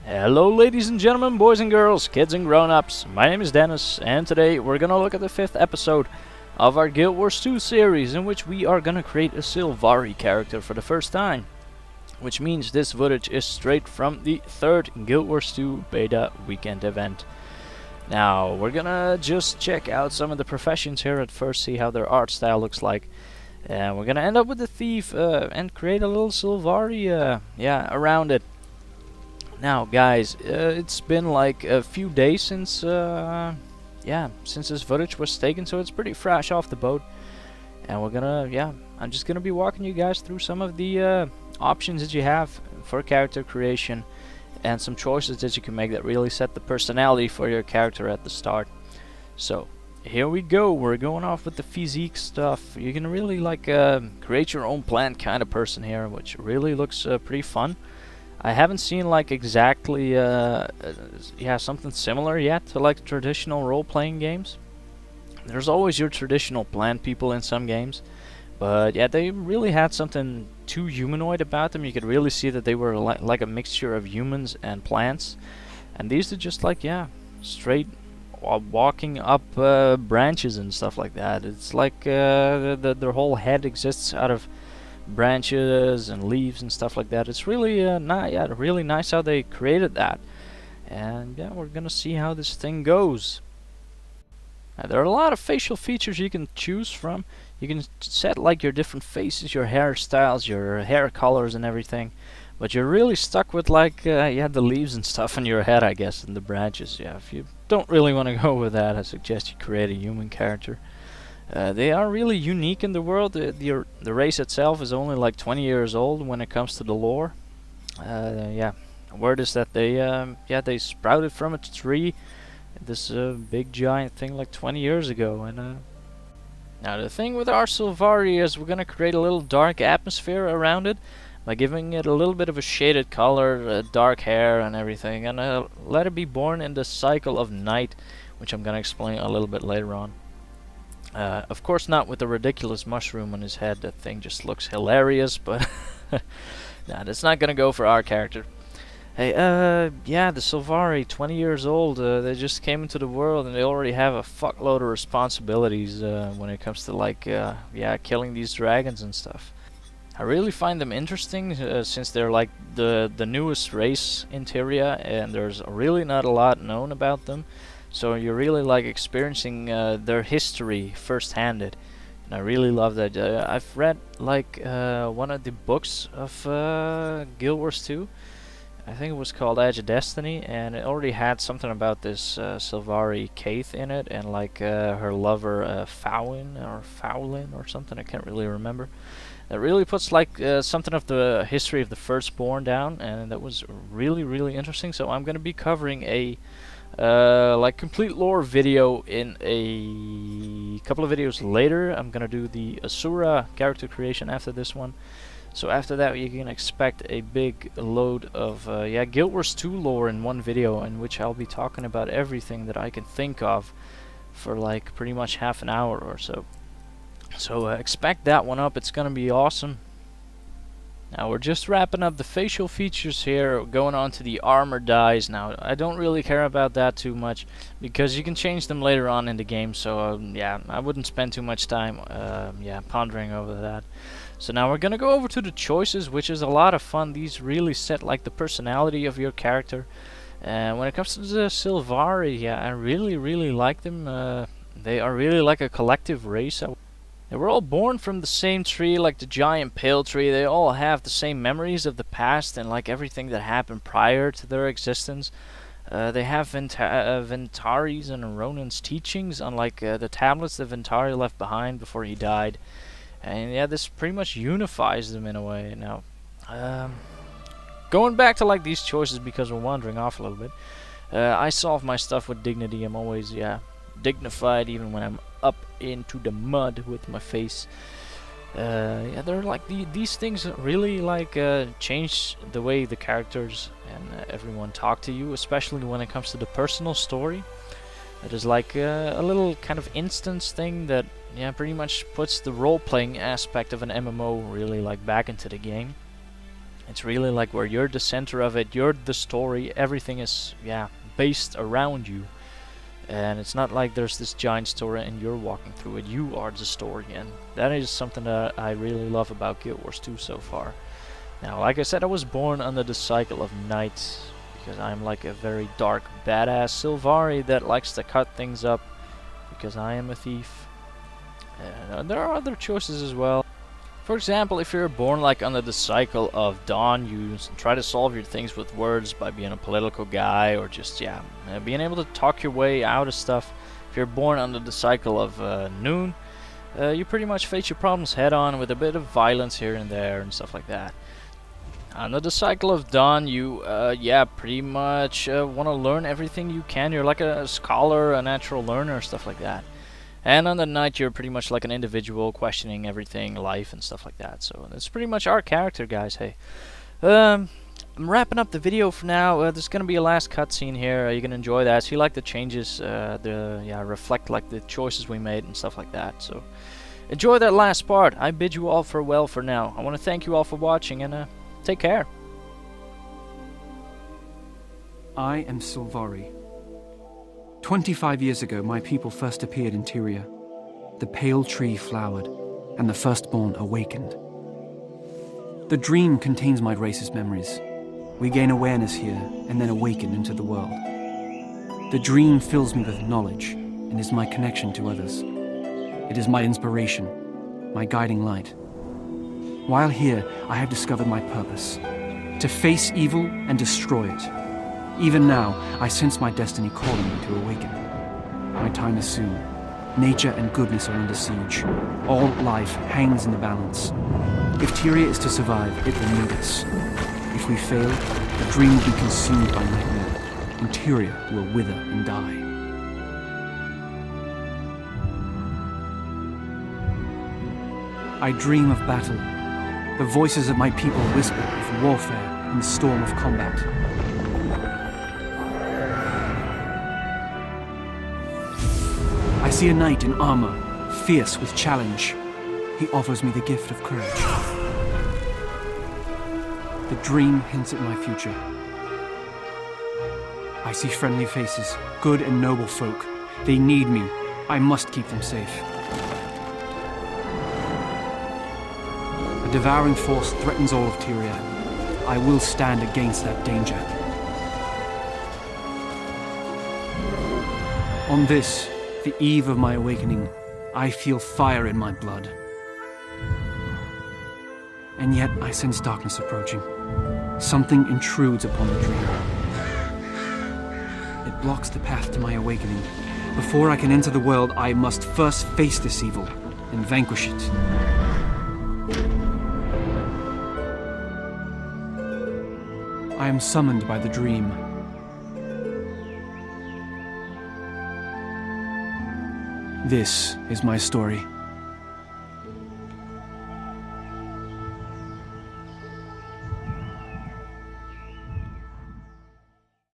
Hello ladies and gentlemen, boys and girls, kids and grown-ups. My name is Dennis, and today we're gonna look at the 5th episode of our Guild Wars 2 series, in which we are gonna create a Sylvari character for the first time. Which means this footage is straight from the 3rd Guild Wars 2 beta weekend event. Now, we're gonna just check out some of the professions here at first, see how their art style looks like. And we're gonna end up with the thief and create a little Sylvari around it. Now guys, it's been like a few days since since this footage was taken, so it's pretty fresh off the boat. And we're gonna, I'm just gonna be walking you guys through some of the options that you have for character creation and some choices that you can make that really set the personality for your character at the start. So here we go, we're going off with the physique stuff. You can really like create your own plant kind of person here, which really looks pretty fun. I haven't seen like exactly something similar yet to like traditional role-playing games. There's always your traditional plant people in some games, but yeah, they really had something too humanoid about them. You could really see that they were like a mixture of humans and plants, and these are just like straight walking up branches and stuff like that. It's like their whole head exists out of branches and leaves and stuff like that. It's really really nice how they created that. And yeah, we're gonna see how this thing goes. Now, there are a lot of facial features you can choose from. You can set like your different faces, your hairstyles, your hair colors and everything, but you're really stuck with like the leaves and stuff on your head, I guess, and the branches. Yeah, if you don't really want to go with that, I suggest you create a human character. They are really unique in the world. The race itself is only like 20 years old when it comes to the lore. Word is that they sprouted from a tree, this big giant thing, like 20 years ago. And now the thing with our Sylvari is we're gonna create a little dark atmosphere around it by giving it a little bit of a shaded color, dark hair and everything, and let it be born in the cycle of night, which I'm gonna explain a little bit later on. Of course not with the ridiculous mushroom on his head. That thing just looks hilarious, but nah, that's not gonna go for our character. Hey, the Sylvari, 20 years old, they just came into the world and they already have a fuckload of responsibilities when it comes to like, killing these dragons and stuff. I really find them interesting since they're like the newest race in Tyria, and there's really not a lot known about them. So you're really like experiencing their history first-handed, and I really love that. I've read like one of the books of Guild Wars 2. I think it was called Edge of Destiny, and it already had something about this Sylvari Kaith in it, and like her lover Fowlin or something. I can't really remember. That really puts like something of the history of the Firstborn down, and that was really interesting. So I'm going to be covering a like complete lore video in a couple of videos later. I'm gonna do the Asura character creation after this one. So after that you can expect a big load of Guild Wars 2 lore in one video, in which I'll be talking about everything that I can think of for like pretty much half an hour or so. So expect that one up. It's gonna be awesome. Now we're just wrapping up the facial features here, going on to the armor dyes. Now I don't really care about that too much because you can change them later on in the game, so I wouldn't spend too much time pondering over that. So now we're gonna go over to the choices, which is a lot of fun. These really set like the personality of your character. And when it comes to the Sylvari, I really like them. They are really like a collective race. They were all born from the same tree, like the giant pale tree. They all have the same memories of the past and like everything that happened prior to their existence. They have Ventari's and Ronan's teachings, unlike the tablets that Ventari left behind before he died. And yeah, this pretty much unifies them in a way. Now, going back to like these choices because we're wandering off a little bit. I solve my stuff with dignity. I'm always dignified even when I'm up into the mud with my face. They're like these things really like change the way the characters and everyone talk to you, especially when it comes to the personal story. It is like a little kind of instance thing that pretty much puts the role-playing aspect of an MMO really like back into the game. It's really like where you're the center of it, you're the story, everything is, yeah, based around you. And it's not like there's this giant story and you're walking through it, you are the story, and that is something that I really love about Guild Wars 2 so far. Now, like I said, I was born under the cycle of night, because I'm like a very dark, badass Sylvari that likes to cut things up, because I am a thief. And there are other choices as well. For example, if you're born like under the cycle of dawn, you try to solve your things with words by being a political guy, or just, yeah, being able to talk your way out of stuff. If you're born under the cycle of noon, you pretty much face your problems head on with a bit of violence here and there and stuff like that. Under the cycle of dawn, you, yeah, pretty much want to learn everything you can. You're like a scholar, a natural learner, stuff like that. And on the night, you're pretty much like an individual, questioning everything, life, and stuff like that. So that's pretty much our character, guys. Hey, I'm wrapping up the video for now. There's gonna be a last cutscene here. You can enjoy that. See, like the changes, reflect like the choices we made and stuff like that. So enjoy that last part. I bid you all farewell for now. I want to thank you all for watching, and take care. I am Sylvari. 25 years ago, my people first appeared in Tyria. The pale tree flowered, and the firstborn awakened. The dream contains my race's memories. We gain awareness here, and then awaken into the world. The dream fills me with knowledge, and is my connection to others. It is my inspiration, my guiding light. While here, I have discovered my purpose: to face evil and destroy it. Even now, I sense my destiny calling me to awaken. My time is soon. Nature and goodness are under siege. All life hangs in the balance. If Tyria is to survive, it will need us. If we fail, the dream will be consumed by nightmare, and Tyria will wither and die. I dream of battle. The voices of my people whisper of warfare in the storm of combat. I see a knight in armor, fierce with challenge. He offers me the gift of courage. The dream hints at my future. I see friendly faces, good and noble folk. They need me. I must keep them safe. A devouring force threatens all of Tyria. I will stand against that danger. On this, the eve of my awakening, I feel fire in my blood. And yet I sense darkness approaching. Something intrudes upon the dream. It blocks the path to my awakening. Before I can enter the world, I must first face this evil and vanquish it. I am summoned by the dream. This is my story.